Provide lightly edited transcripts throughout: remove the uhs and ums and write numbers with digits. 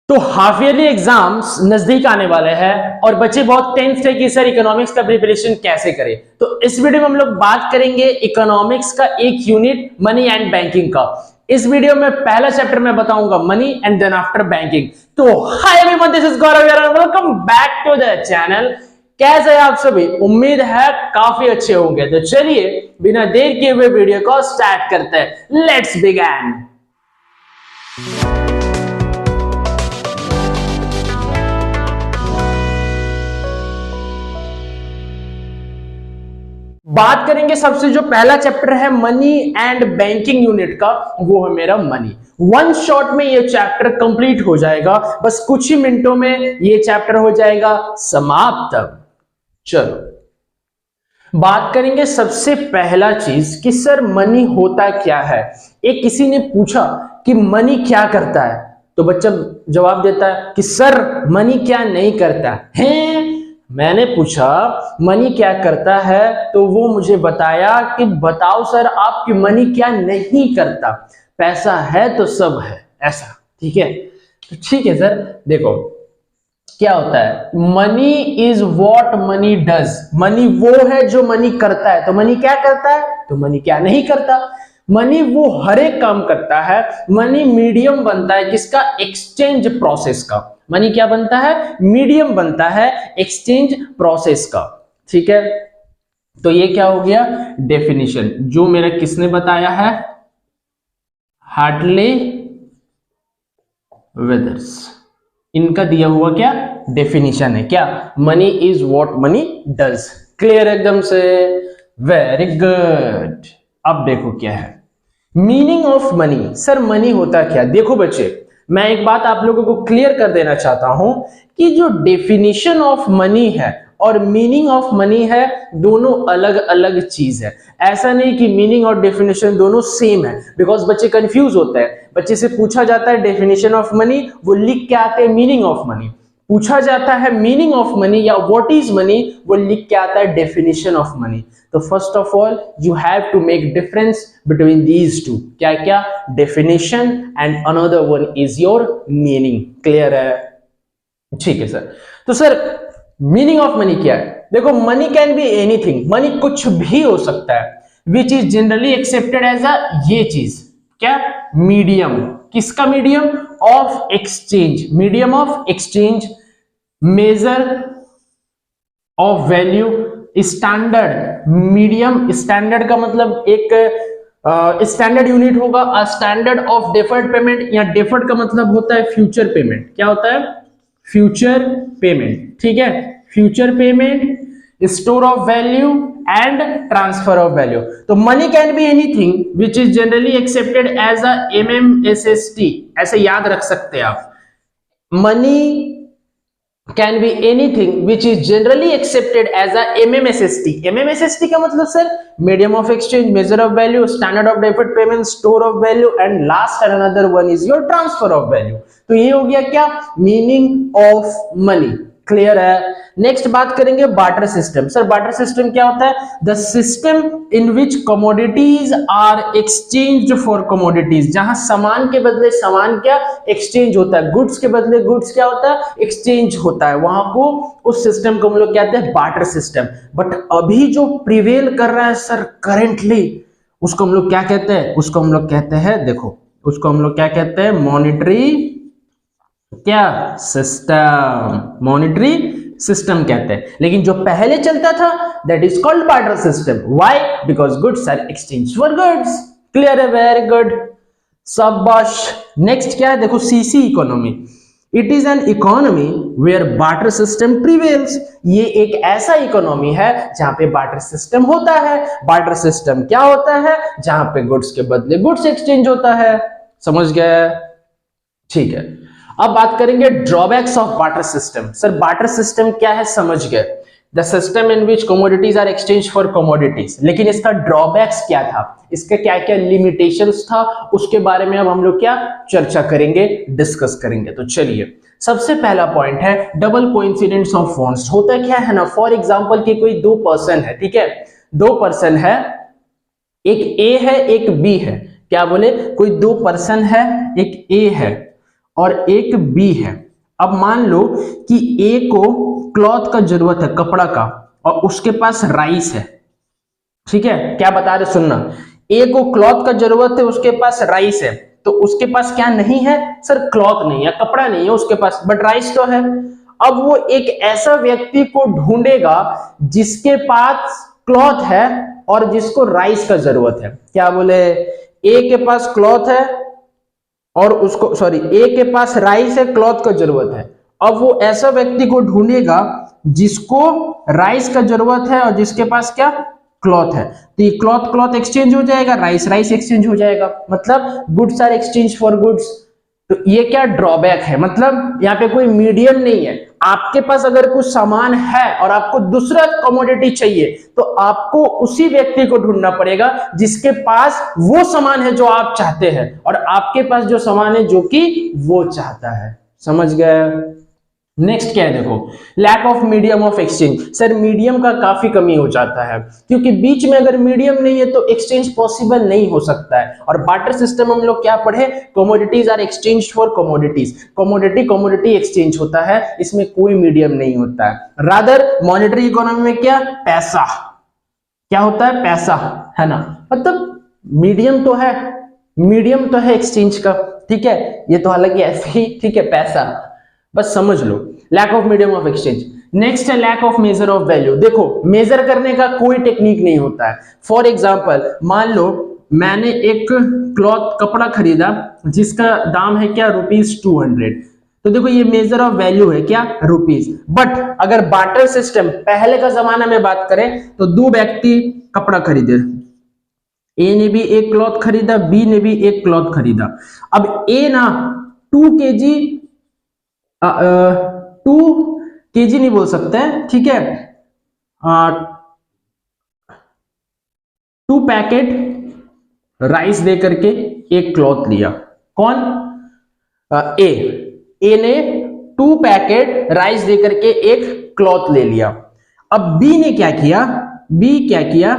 तो half yearly exams नजदीक आने वाले हैं और बच्चे बहुत टेंस है कि सर इकोनॉमिक्स का प्रिपरेशन कैसे करें। तो इस वीडियो में हम लोग बात करेंगे इकोनॉमिक्स का एक यूनिट मनी एंड बैंकिंग का। इस वीडियो में पहला चैप्टर मैं बताऊंगा money and then after banking. तो hi everyone, this is Gaurav यार, welcome back to the channel. कैसे हैं आप सभी? उम्मीद है काफी अच्छे होंगे। तो चलिए बिना देर किए हुए वीडियो को स्टार्ट करते हैं। Let's begin. बात करेंगे सबसे जो पहला चैप्टर है मनी एंड बैंकिंग यूनिट का, वो है मेरा मनी। वन शॉट में ये चैप्टर कंप्लीट हो जाएगा, बस कुछ ही मिनटों में ये चैप्टर हो जाएगा समाप्त। चलो बात करेंगे सबसे पहला चीज कि सर मनी होता क्या है। एक किसी ने पूछा कि मनी क्या करता है, तो बच्चा जवाब देता है कि सर मनी क्या नहीं करता है। मैंने पूछा मनी क्या करता है, तो वो मुझे बताया कि बताओ सर आपकी मनी क्या नहीं करता। पैसा है तो सब है, ऐसा। ठीक है, तो ठीक है सर। देखो क्या होता है, money is what money does. Money वो है जो मनी करता है। तो मनी क्या करता है, तो मनी क्या नहीं करता। मनी वो हर एक काम करता है। मनी मीडियम बनता है किसका? एक्सचेंज प्रोसेस का। मनी क्या बनता है? मीडियम बनता है एक्सचेंज प्रोसेस का। ठीक है, तो ये क्या हो गया? डेफिनेशन जो मेरा किसने बताया है? Hartley withers. इनका दिया हुआ क्या डेफिनेशन है, क्या? Money is what money does. Clear एकदम से? Very good. अब देखो क्या है meaning of money. Sir money होता क्या? देखो बच्चे, मैं एक बात आप लोगों को क्लियर कर देना चाहता हूं कि जो डेफिनेशन ऑफ मनी है और मीनिंग ऑफ मनी है, दोनों अलग अलग चीज है। ऐसा नहीं कि मीनिंग और डेफिनेशन दोनों सेम है, बिकॉज बच्चे कंफ्यूज होते हैं। बच्चे से पूछा जाता है डेफिनेशन ऑफ मनी, वो लिख के आते हैं मीनिंग ऑफ मनी। पूछा जाता है मीनिंग ऑफ मनी या व्हाट इज मनी, वो लिख के आता है डेफिनेशन ऑफ मनी। तो first of all you have to make difference between these two. क्या क्या? Definition and another one is your meaning. Clear है? ठीक है सर। तो सर मीनिंग ऑफ मनी क्या है? देखो money can be anything. Money कुछ भी हो सकता है, which is generally accepted as a, ये चीज क्या? मीडियम। किसका medium? Of exchange. Medium of exchange, measure of value, standard. Medium standard का मतलब एक स्टैंडर्ड यूनिट होगा। स्टैंडर्ड ऑफ डेफर्ड पेमेंट, या डेफर्ड का मतलब होता है फ्यूचर पेमेंट। क्या होता है? Future payment. ठीक है, future payment, store of value and transfer of value. तो money can be anything which is generally accepted as a MMSST। ऐसे याद रख सकते हैं आप। Money can be anything which is generally accepted as a MMSST। MMSST का मतलब sir medium of exchange, measure of value, standard of deferred payment, store of value and last and another one is your transfer of value। तो ये हो गया क्या? meaning of money। Clear है? Next बात करेंगे barter system. Sir barter system क्या होता है? The system in which commodities are exchange for commodities. जहां सामान के बदले सामान क्या एक्सचेंज होता है, गुड्स के बदले गुड्स क्या होता है? एक्सचेंज होता है। वहां को उस सिस्टम को हम लोग कहते हैं बार्टर सिस्टम। बट अभी जो प्रिवेल कर रहा है सर करेंटली, उसको हम लोग क्या कहते हैं? उसको हम लोग कहते हैं, देखो उसको हम लोग क्या कहते हैं? मॉनिटरी क्या सिस्टम। मॉनिटरी सिस्टम कहते हैं। लेकिन जो पहले चलता था that is called barter system. Why? Because goods are exchange for goods. Clear है? वेरी गुड, शाबाश। नेक्स्ट क्या है? देखो C C economy. It is an economy where barter system prevails. ये एक ऐसा इकोनॉमी है जहां पे बार्टर सिस्टम होता है। बार्टर सिस्टम क्या होता है? जहां पे गुड्स के बदले गुड्स एक्सचेंज होता है। समझ गए? ठीक है, अब बात करेंगे drawbacks of barter system. Sir barter system क्या है? समझ गए, the system in which commodities are exchange for commodities. लेकिन इसका ड्रॉबैक्स क्या था, इसका क्या क्या लिमिटेशंस था, उसके बारे में अब हम लोग क्या चर्चा करेंगे, डिस्कस करेंगे। तो चलिए सबसे पहला पॉइंट है डबल कोइंसिडेंस ऑफ फंड्स। होता क्या है ना, फॉर एग्जांपल कि कोई दो पर्सन है, ठीक है, दो पर्सन है, एक ए है एक बी है। क्या बोले? कोई दो पर्सन है, एक ए है और एक बी है। अब मान लो कि ए को क्लॉथ का जरूरत है, कपड़ा का, और उसके पास राइस है। ठीक है, क्या बता रहे सुनना, ए को क्लॉथ का जरूरत है, उसके पास राइस है, तो उसके पास क्या नहीं है सर, क्लॉथ नहीं है, कपड़ा नहीं है उसके पास, बट राइस तो है। अब वो एक ऐसा व्यक्ति को ढूंढेगा जिसके पास क्लॉथ है और जिसको राइस का जरूरत है। क्या बोले, ए के पास क्लॉथ है और उसको, सॉरी, ए के पास राइस है, क्लॉथ का जरूरत है। अब वो ऐसा व्यक्ति को ढूंढेगा जिसको राइस का जरूरत है और जिसके पास क्या, क्लॉथ है। तो ये क्लॉथ क्लॉथ एक्सचेंज हो जाएगा, राइस राइस एक्सचेंज हो जाएगा, मतलब goods are exchange for goods. तो ये क्या ड्रॉबैक है, मतलब यहाँ पे कोई मीडियम नहीं है। आपके पास अगर कुछ सामान है और आपको दूसरा कमोडिटी चाहिए, तो आपको उसी व्यक्ति को ढूंढना पड़ेगा जिसके पास वो सामान है जो आप चाहते हैं, और आपके पास जो सामान है जो कि वो चाहता है। समझ गए? नेक्स्ट क्या है, देखो, lack of medium of exchange. Sir medium का काफी कमी हो जाता है, क्योंकि बीच में अगर मीडियम नहीं है तो एक्सचेंज पॉसिबल नहीं हो सकता है। और बार्टर सिस्टम हम लोग क्या पढ़े, commodities are exchange for commodities, commodity commodity exchange होता है, इसमें कोई मीडियम नहीं होता है। रादर मॉनेटरी इकोनॉमी में क्या, पैसा, क्या होता है, पैसा, है ना, मतलब मीडियम तो है, मीडियम तो है एक्सचेंज का। ठीक है, ये तो हालांकि ऐसे ही, ठीक है, पैसा, बस समझ लो, lack of medium of exchange. Next है lack of measure of value. देखो मेजर करने का कोई टेक्निक नहीं होता है। फॉर एग्जांपल मान लो मैंने एक क्लॉथ कपड़ा खरीदा जिसका दाम है क्या, ₹200, तो देखो ये मेजर ऑफ वैल्यू है क्या, रुपीज। बट अगर बार्टर सिस्टम पहले का जमाना में बात करें तो दो व्यक्ति कपड़ा खरीदे, ए ने भी एक क्लॉथ खरीदा, बी ने भी एक क्लॉथ खरीदा। अब ए ना 2 kg नहीं बोल सकते हैं, ठीक है, 2 पैकेट राइस दे करके एक क्लॉथ लिया। कौन, ए ने 2 पैकेट राइस दे करके एक क्लॉथ ले लिया। अब बी ने क्या किया, बी क्या किया,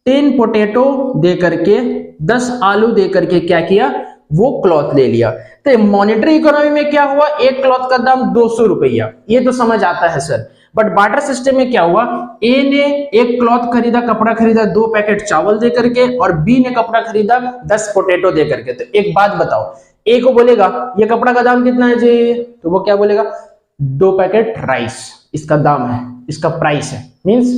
10 पोटैटो दे करके, 10 आलू दे करके क्या किया, वो क्लॉथ ले लिया। तो मॉनेटरी इकोनॉमी में क्या हुआ, एक क्लॉथ का दाम 200 रुपया, ये तो समझ आता है सर। बट बार्टर सिस्टम में क्या हुआ, ए ने एक क्लॉथ खरीदा, कपड़ा खरीदा 2 पैकेट चावल दे करके, और बी ने कपड़ा खरीदा 10 पोटैटो दे करके। तो एक बात बताओ, ए को बोलेगा ये कपड़ा का दाम कितना है जी, तो वो क्या बोलेगा, 2 पैकेट राइस इसका दाम है, इसका प्राइस है, मींस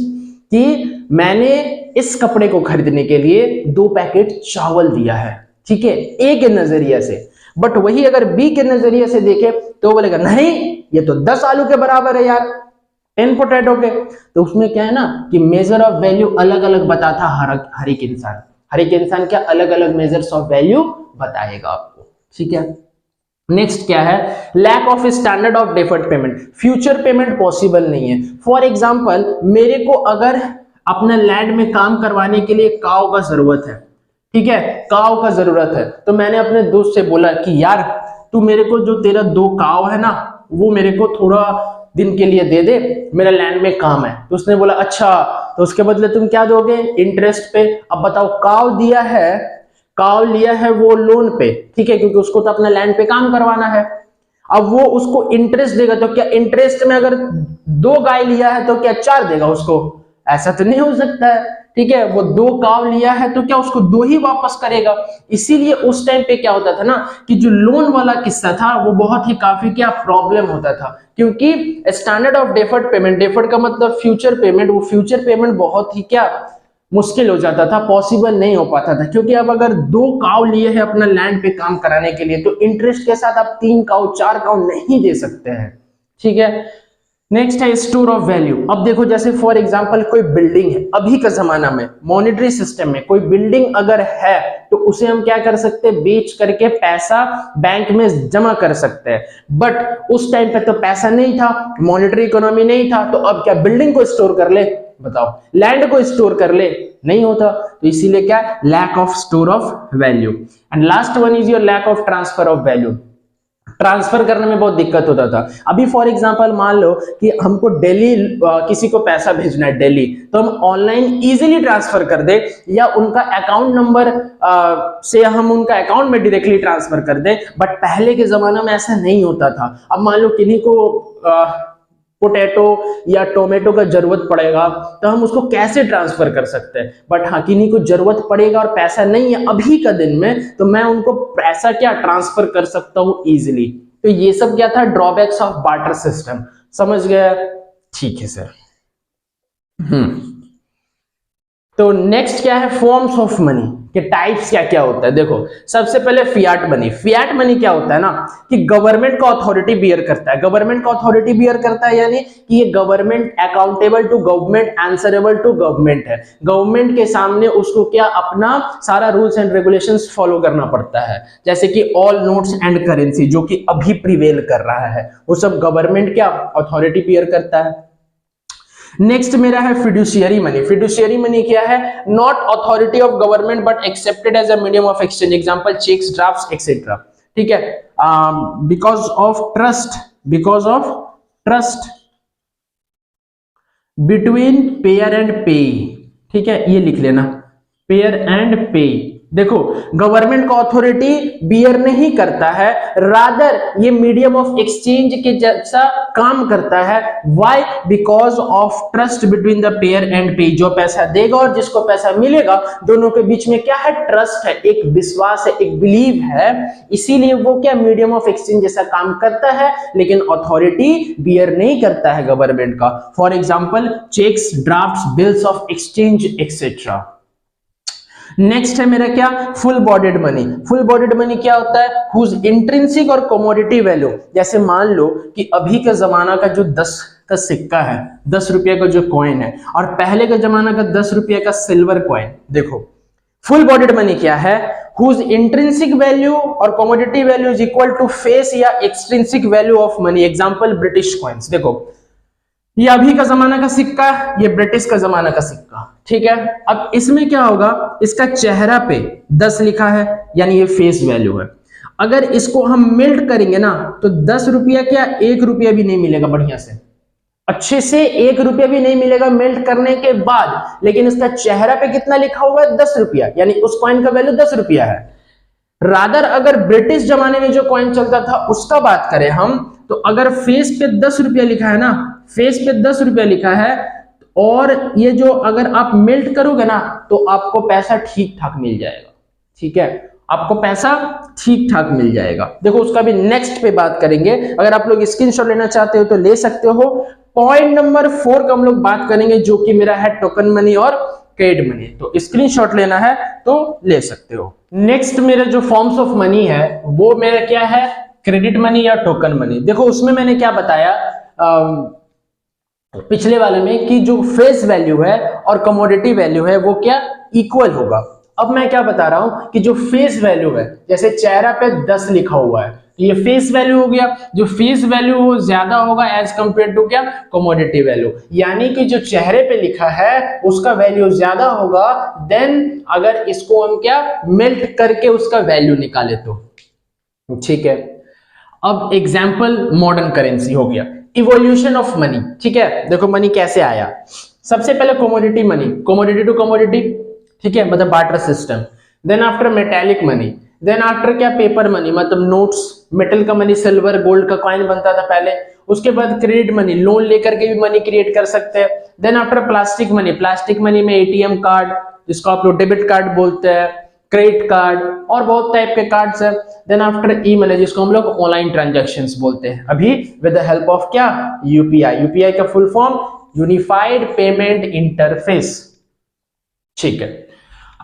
कि मैंने इस कपड़े को खरीदने के लिए 2 पैकेट चावल दिया है। ठीक है, ए के नजरिए से। बट वही अगर बी के नजरिए से देखे तो बोलेगा नहीं, ये तो 10 आलू के बराबर है यार, 10 पोटैटो के। तो उसमें क्या है ना कि मेजर ऑफ वैल्यू अलग अलग बताता हर एक इंसान, हर एक इंसान क्या अलग अलग मेजर्स ऑफ वैल्यू बताएगा आपको। ठीक है, नेक्स्ट क्या है, lack of standard of deferred payment. Future payment possible नहीं है। फॉर एग्जांपल मेरे को अगर अपने लैंड में काम करवाने के लिए काव का जरूरत है, ठीक है, काव का जरूरत है, तो मैंने अपने दोस्त से बोला कि यार तू मेरे को जो तेरा 2 काव है ना वो मेरे को थोड़ा दिन के लिए दे दे, मेरा लैंड में काम है। तो उसने बोला अच्छा, तो उसके बदले तुम क्या दोगे, इंटरेस्ट पे। अब बताओ, काव दिया है, काव लिया है वो लोन पे, ठीक है, क्योंकि उसको तो अपने लैंड पे काम करवाना है। अब वो उसको इंटरेस्ट देगा, तो क्या इंटरेस्ट में अगर 2 गाय लिया है तो क्या 4 देगा उसको, ऐसा तो नहीं हो सकता है। ठीक है, वो 2 काव लिया है तो क्या उसको 2 ही वापस करेगा। इसीलिए उस टाइम पे क्या होता था ना कि जो लोन वाला किस्सा था वो बहुत ही काफी क्या प्रॉब्लम होता था, क्योंकि standard of deferred payment, deferred का मतलब फ्यूचर पेमेंट, वो फ्यूचर पेमेंट बहुत ही क्या मुश्किल हो जाता था, पॉसिबल नहीं हो पाता था। क्योंकि अब अगर 2 काव लिए हैं अपना लैंड पे काम कराने के लिए, तो इंटरेस्ट के साथ आप 3 काव 4 काव नहीं दे सकते हैं। ठीक है, नेक्स्ट है स्टोर ऑफ वैल्यू। अब देखो जैसे फॉर एग्जांपल कोई बिल्डिंग है, अभी का जमाना में मॉनेटरी सिस्टम में कोई बिल्डिंग अगर है तो उसे हम क्या कर सकते हैं, बेच करके पैसा बैंक में जमा कर सकते हैं। बट उस टाइम पे तो पैसा नहीं था, मॉनेटरी इकोनॉमी नहीं था, तो अब क्या बिल्डिंग को स्टोर कर ले, बताओ, लैंड को स्टोर कर ले, नहीं होता। तो इसीलिए क्या, lack of store of value. And last one is your lack of transfer of value. Transfer करने में बहुत दिक्कत होता था। अभी फॉर एग्जांपल मान लो कि हमको दिल्ली किसी को पैसा भेजना है दिल्ली, तो हम ऑनलाइन इजीली ट्रांसफर कर दे या उनका अकाउंट नंबर से हम उनका अकाउंट में डायरेक्टली ट्रांसफर कर दे। बट पहले के जमाना में ऐसा नहीं होता था। अब मान लो किन्हीं को पोटैटो या टोमेटो का जरूरत पड़ेगा तो हम उसको कैसे ट्रांसफर कर सकते हैं। बट हाँ, किन्हीं को जरूरत पड़ेगा और पैसा नहीं है अभी का दिन में, तो मैं उनको पैसा क्या ट्रांसफर कर सकता हूं इजीली। तो ये सब क्या था, ड्रॉबैक्स ऑफ बार्टर सिस्टम। समझ गया? ठीक है सर। तो नेक्स्ट क्या है, फॉर्म्स ऑफ मनी के टाइप्स क्या क्या होता है। देखो सबसे पहले फियाट मनी। फियाट मनी क्या होता है ना कि गवर्नमेंट का अथॉरिटी बियर करता है। गवर्नमेंट का अथॉरिटी बियर करता है यानी कि ये government accountable to government, answerable to government है। गवर्नमेंट के सामने उसको क्या अपना सारा रूल्स एंड रेगुलेशंस फॉलो करना पड़ता है। जैसे कि ऑल नोट्स एंड करेंसी जो कि अभी प्रिवेल कर रहा है, वो सब गवर्नमेंट क्या अथॉरिटी बियर करता है। नेक्स्ट मेरा है फिड्यूशियरी मनी। फिड्यूशियरी मनी क्या है, not authority of government but accepted as a medium of exchange. Example cheques, drafts etcetera. ठीक है, because of trust between payer and pay. ठीक है, ये लिख लेना, पेयर एंड पे। देखो गवर्नमेंट का अथॉरिटी बियर नहीं करता है, रादर ये मीडियम ऑफ एक्सचेंज के जैसा काम करता है। Why? Because of trust between the pair and पे। जो पैसा देगा और जिसको पैसा मिलेगा, दोनों के बीच में क्या है, ट्रस्ट है, एक विश्वास है, एक बिलीव है। इसीलिए वो क्या मीडियम ऑफ एक्सचेंज जैसा काम करता है, लेकिन अथॉरिटी बियर नहीं करता है गवर्नमेंट का। For example cheques, drafts, bills of exchange etcetera. Next है मेरा क्या, full bodied money. Full bodied money क्या होता है, हुज इंट्रिंसिक और कमोडिटी वैल्यू। जैसे मान लो कि अभी का जमाना का जो 10 का सिक्का है, 10 रुपये का जो कॉइन है, और पहले का जमाना का 10 रुपये का सिल्वर कॉइन। देखो फुल बॉडीड मनी क्या है, हुज इंट्रिंसिक वैल्यू और commodity value is equal to face या extrinsic value of money. Example British coins. देखो ये अभी का जमाना का सिक्का, ये ब्रिटिश का जमाना का सिक्का। ठीक है, अब इसमें क्या होगा, इसका चेहरा पे 10 लिखा है यानी ये फेस वैल्यू है। अगर इसको हम मेल्ट करेंगे ना तो 10 रुपया क्या 1 रुपया भी नहीं मिलेगा बढ़िया से, अच्छे से 1 रुपया भी नहीं मिलेगा मेल्ट करने के बाद। लेकिन इसका चेहरा पे कितना लिखा हुआ है, 10 रुपया, यानी उस कॉइन का वैल्यू 10 रुपया है। रादर अगर ब्रिटिश जमाने में जो कॉइन चलता था उसका बात करें हम, तो अगर फेस पे 10 रुपया लिखा है ना, फेस पे 10 रुपया लिखा है, और ये जो अगर आप मेल्ट करोगे ना तो आपको पैसा ठीक ठाक मिल जाएगा। ठीक है, आपको पैसा ठीक ठाक मिल जाएगा। देखो उसका भी नेक्स्ट पे बात करेंगे। अगर आप लोग स्क्रीनशॉट लेना चाहते हो तो ले सकते हो। पॉइंट नंबर 4 का हम लोग बात करेंगे, जो कि मेरा है टोकन मनी और पेड मनी। तो स्क्रीनशॉट लेना है तो ले सकते हो। नेक्स्ट मेरा जो फॉर्म्स ऑफ मनी है वो मेरा क्या है, क्रेडिट मनी या टोकन मनी। देखो उसमें मैंने क्या बताया पिछले वाले में कि जो फेस वैल्यू है और कमोडिटी वैल्यू है वो क्या इक्वल होगा। अब मैं क्या बता रहा हूं कि जो फेस वैल्यू है, जैसे चेहरा पे 10 लिखा हुआ है, ये फेस वैल्यू हो गया। जो फेस वैल्यू वो ज्यादा होगा एज कंपेयर टू क्या, कमोडिटी वैल्यू। यानी कि जो चेहरे पे लिखा है उसका वैल्यू ज्यादा होगा देन अगर इसको हम क्या मेल्ट करके उसका वैल्यू निकाले तो। ठीक है, अब एग्जाम्पल मॉडर्न करेंसी हो गया, इवोल्यूशन ऑफ मनी। ठीक है, देखो मनी कैसे आया। सबसे पहले commodity money, commodity to commodity. ठीक है, मतलब barter system. Then after metallic money, then after क्या पेपर मनी, मतलब नोट्स, मेटल का मनी, सिल्वर गोल्ड का कॉइन बनता था पहले। उसके बाद क्रेडिट मनी, लोन लेकर के भी मनी क्रिएट कर सकते हैं। Then after plastic money, plastic money में एटीएम कार्ड जिसको आप लोग डेबिट कार्ड बोलते हैं, क्रेडिट कार्ड और बहुत टाइप के कार्ड्स है। देन आफ्टर ई मनी जिसको हम लोग ऑनलाइन ट्रांजैक्शंस बोलते हैं अभी विद द हेल्प ऑफ क्या, यूपीआई। यूपीआई का full form unified payment interface. ठीक है,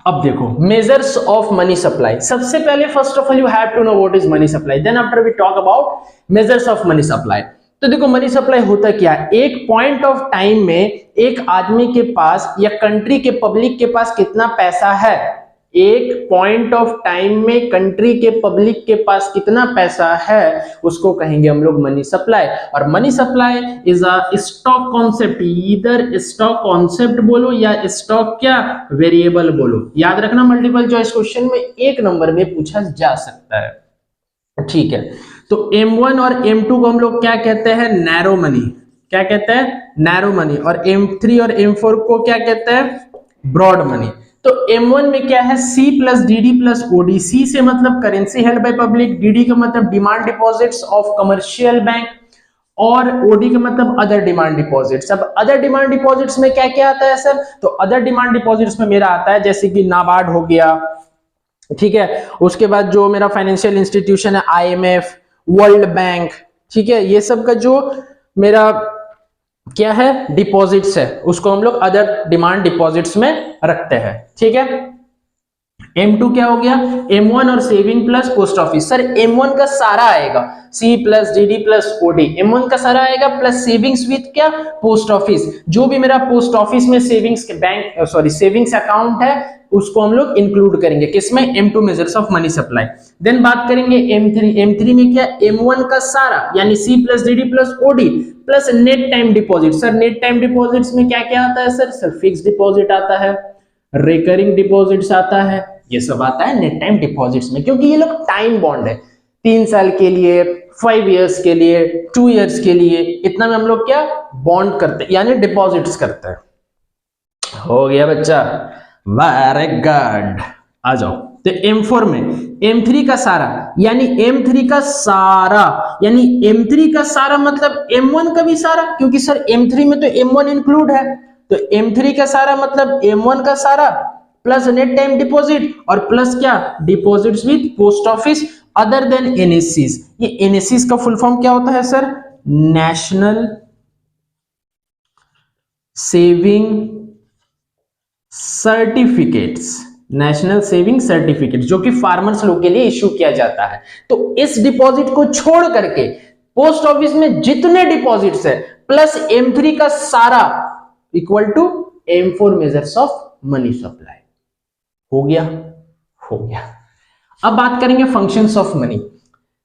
अब देखो मेजर्स ऑफ मनी सप्लाई। सबसे पहले first of all you have to know what is money supply, then after we talk about measures of money supply. तो देखो money supply होता क्या है, एक पॉइंट ऑफ टाइम में एक आदमी के पास या कंट्री के पब्लिक के पास कितना पैसा है, एक पॉइंट ऑफ टाइम में कंट्री के पब्लिक के पास कितना पैसा है उसको कहेंगे हम लोग मनी सप्लाई। और money supply is a stock concept, इधर स्टॉक कॉन्सेप्ट बोलो या स्टॉक क्या वेरिएबल बोलो। याद रखना मल्टीपल चॉइस क्वेश्चन में 1 नंबर में पूछा जा सकता है। ठीक है, तो M1 और M2 को हम लोग क्या कहते हैं, नैरो मनी। क्या कहते हैं, नैरो मनी। और M3 और M4 को क्या कहते हैं, ब्रॉड मनी। तो M1 में क्या है, C plus DD plus OD। C से मतलब currency held by public, DD का मतलब demand deposits of commercial bank, और OD का मतलब अदर डिमांड डिपॉजिट्स। अब अदर डिमांड डिपॉजिट्स में क्या क्या आता है सर, तो अदर डिमांड डिपॉजिट्स में मेरा आता है जैसे कि नाबार्ड हो गया, ठीक है, उसके बाद जो मेरा फाइनेंशियल इंस्टीट्यूशन है IMF, वर्ल्ड बैंक, ठीक है, ये सब का जो मेरा क्या है, डिपॉजिट्स है, उसको हम लोग अदर डिमांड डिपॉजिट्स में रखते हैं, ठीक है। M2 क्या हो गया, M1 और saving plus post office. Sir M1 का सारा आएगा, C plus DD plus OD, M1 का सारा आएगा प्लस सेविंग्स विद क्या, पोस्ट ऑफिस। जो भी मेरा पोस्ट ऑफिस में सेविंग्स के बैंक सेविंग्स अकाउंट है उसको हम लोग इंक्लूड करेंगे किसमें, M2 measures of money supply. Then बात करेंगे M3 में क्या, M1 का सारा यानी C plus DD plus OD plus net time deposit. Sir net time deposits में क्या क्या आता है सर फिक्स डिपॉजिट आता है, रिकरिंग डिपॉजिट्स आता है, ये सब आता है नेट टाइम डिपॉजिट्स में, क्योंकि ये लोग टाइम बॉन्ड है, 3 साल के लिए, 5 इयर्स के लिए, 2 इयर्स के लिए, इतना में हम लोग क्या बॉन्ड करते हैं यानी डिपॉजिट्स करते हैं। हो गया बच्चा, वेरी गुड। आ जाओ, तो M4 में M3 का सारा यानी M3 का सारा यानी M3 का सारा मतलब M1 का भी सारा, क्योंकि सर M3 में तो M1 इंक्लूड है, तो M3 का सारा मतलब M1 का सारा प्लस नेट टाइम डिपॉजिट और प्लस क्या, deposits with post office other than NSCs। ये NSCs का फुल फॉर्म क्या होता है sir, national saving certificates, national saving certificate जो कि फार्मर्स लोग के लिए इश्यू किया जाता है। तो इस डिपॉजिट को छोड़ करके पोस्ट ऑफिस में जितने डिपॉजिट्स है प्लस M3 का सारा equal to M4 measures of money supply. हो गया, हो गया। अब बात करेंगे फंक्शंस ऑफ मनी।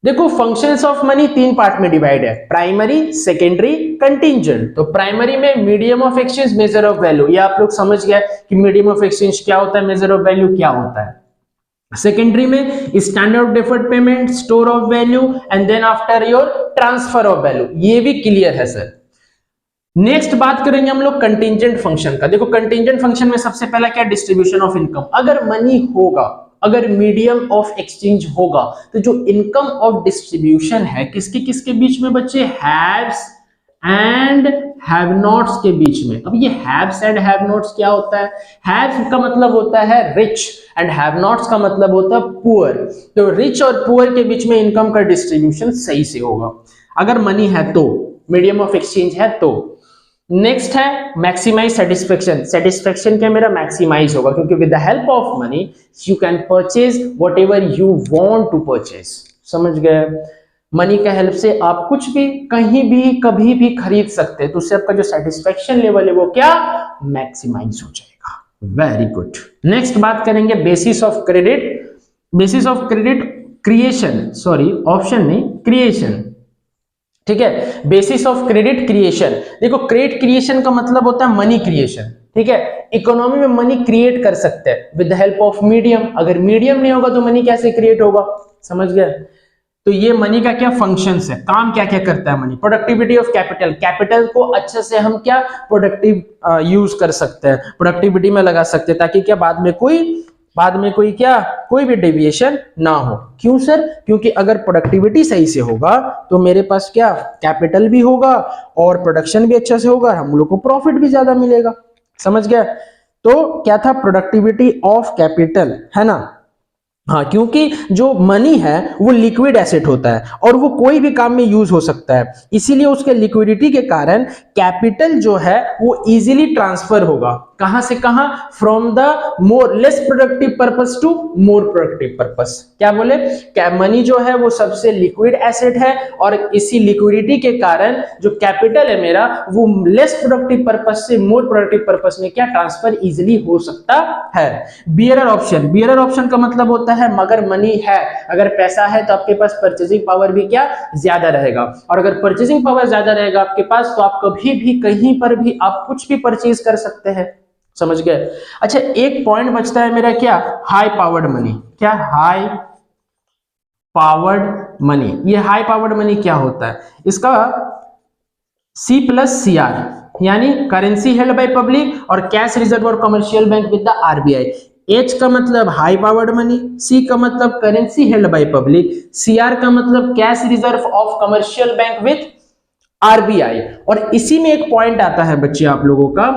देखो फंक्शंस ऑफ मनी 3 पार्ट में डिवाइड है, प्राइमरी, सेकेंडरी, कंटिंजेंट। तो प्राइमरी में medium of exchange, measure of value, ये आप लोग समझ गए कि मीडियम ऑफ एक्सचेंज क्या होता है, मेजर ऑफ वैल्यू क्या होता है। सेकेंडरी में standard of deferred payment, store of value and then after your transfer of value, ये भी क्लियर है सर। नेक्स्ट बात करेंगे हम लोग कंटिंजेंट फंक्शन का। देखो कंटिंजेंट फंक्शन में सबसे पहला क्या, डिस्ट्रीब्यूशन ऑफ इनकम। अगर मनी होगा, अगर मीडियम ऑफ एक्सचेंज होगा, तो जो इनकम ऑफ डिस्ट्रीब्यूशन है किसके किसके बीच में बच्चे, हैव्स एंड हैव नॉट्स के बीच में। अब ये हैव्स एंड हैव नॉट्स क्या होता है, हैव का मतलब होता है रिच एंड हैव नॉट्स का मतलब होता है पुअर। तो रिच और पुअर के बीच में इनकम का डिस्ट्रीब्यूशन सही से होगा अगर मनी है तो, मीडियम ऑफ एक्सचेंज है तो। नेक्स्ट है मैक्सिमाइज सेटिस्फेक्शन। सेटिस्फेक्शन क्या मेरा मैक्सिमाइज होगा, क्योंकि with the help of money you can purchase whatever you want to purchase. समझ गए, मनी का हेल्प से आप कुछ भी कहीं भी कभी भी खरीद सकते हैं, तो उससे आपका जो सेटिस्फेक्शन लेवल है वो क्या, मैक्सिमाइज हो जाएगा। Very good. नेक्स्ट बात करेंगे basis of credit. Basis of credit creation, sorry option नहीं, क्रिएशन, ठीक है। बेसिस ऑफ क्रेडिट क्रिएशन, देखो क्रेडिट क्रिएशन का मतलब होता है मनी क्रिएशन, ठीक है। इकोनॉमी में मनी क्रिएट कर सकते हैं with the help of medium. अगर मीडियम नहीं होगा तो मनी कैसे क्रिएट होगा, समझ गए। तो ये मनी का क्या फंक्शंस है, काम क्या क्या करता है money. Productivity of capital, capital को अच्छे से हम क्या प्रोडक्टिव यूज कर सकते हैं, प्रोडक्टिविटी में लगा सकते हैं, ताकि क्या बाद में कोई भी डेविएशन ना हो। क्यों सर, क्योंकि अगर प्रोडक्टिविटी सही से होगा तो मेरे पास क्या कैपिटल भी होगा और प्रोडक्शन भी अच्छा से होगा, हम लोग को प्रॉफिट भी ज्यादा मिलेगा। समझ गया। तो क्या था, प्रोडक्टिविटी ऑफ कैपिटल, है ना। हाँ, क्योंकि जो मनी है वो लिक्विड एसेट होता है और वो कोई भी काम में यूज हो सकता है, इसीलिए उसके लिक्विडिटी के कारण कैपिटल जो है वो इजीली ट्रांसफर होगा। कहां से कहां, from the more less productive purpose to more productive purpose. क्या बोले, क्या मनी जो है वो सबसे लिक्विड एसेट है और इसी लिक्विडिटी के कारण जो कैपिटल है मेरा वो लेस प्रोडक्टिव पर्पस से मोर प्रोडक्टिव पर्पस में क्या ट्रांसफर इजीली हो सकता है। बियरर ऑप्शन, बियरर ऑप्शन का मतलब होता है मगर मनी है, अगर पैसा है तो आपके पास परचेजिंग पावर भी क्या ज्यादा रहेगा, और अगर परचेजिंग पावर ज्यादा रहेगा आपके पास तो आप कभी भी कहीं पर भी आप कुछ भी परचेज कर सकते हैं। समझ गए। अच्छा, एक पॉइंट बचता है मेरा क्या, हाई पावर्ड मनी। क्या, हाई पावर्ड मनी। ये हाई पावर्ड मनी क्या होता है? इसका C प्लस CR यानी करेंसी हेल्ड बाय पब्लिक और कैश रिजर्व और commercial bank with the RBI। H का मतलब हाई पावर्ड मनी, C का मतलब currency held by public, CR का मतलब cash reserve of commercial bank with RBI। और इसी में एक पॉइंट आता है बच्चे आप लोगों का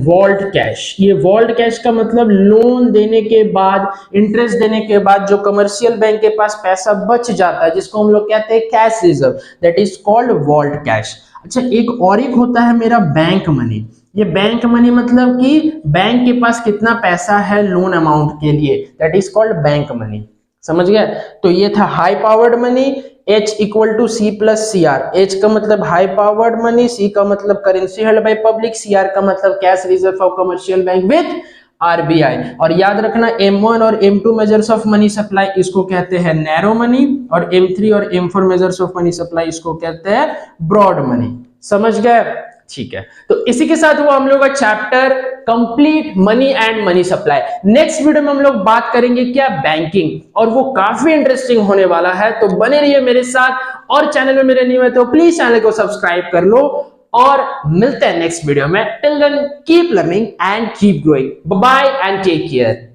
वॉल्ट कैश। ये वॉल्ट कैश का मतलब लोन देने के बाद, इंटरेस्ट देने के बाद जो कमर्शियल बैंक के पास पैसा बच जाता है, जिसको हम लोग कहते हैं cash reserve, that is called vault cash. अच्छा, एक होता है मेरा बैंक मनी। ये बैंक मनी मतलब कि बैंक के पास कितना पैसा है लोन अमाउंट के लिए, that is called bank money. समझ गए? तो ये था high powered money, H equal to C plus CR। H का मतलब हाई पावर्ड मनी, C का मतलब currency held by public, CR का मतलब cash reserve of commercial bank with RBI। और याद रखना M1 और M2 measures of money supply, इसको कहते हैं नैरो मनी, और M3 और M4 measures of money supply, इसको कहते हैं ब्रॉड मनी। समझ गए? ठीक है, तो इसी के साथ हुआ हम लोग का chapter complete money and money supply. Next video में हम लोग बात करेंगे क्या, बैंकिंग, और वो काफी इंटरेस्टिंग होने वाला है, तो बने रहिए मेरे साथ। और चैनल में मेरे न्यू है तो प्लीज चैनल को सब्सक्राइब कर लो, और मिलते हैं नेक्स्ट वीडियो में। Till then keep learning and keep growing. Bye bye and take care.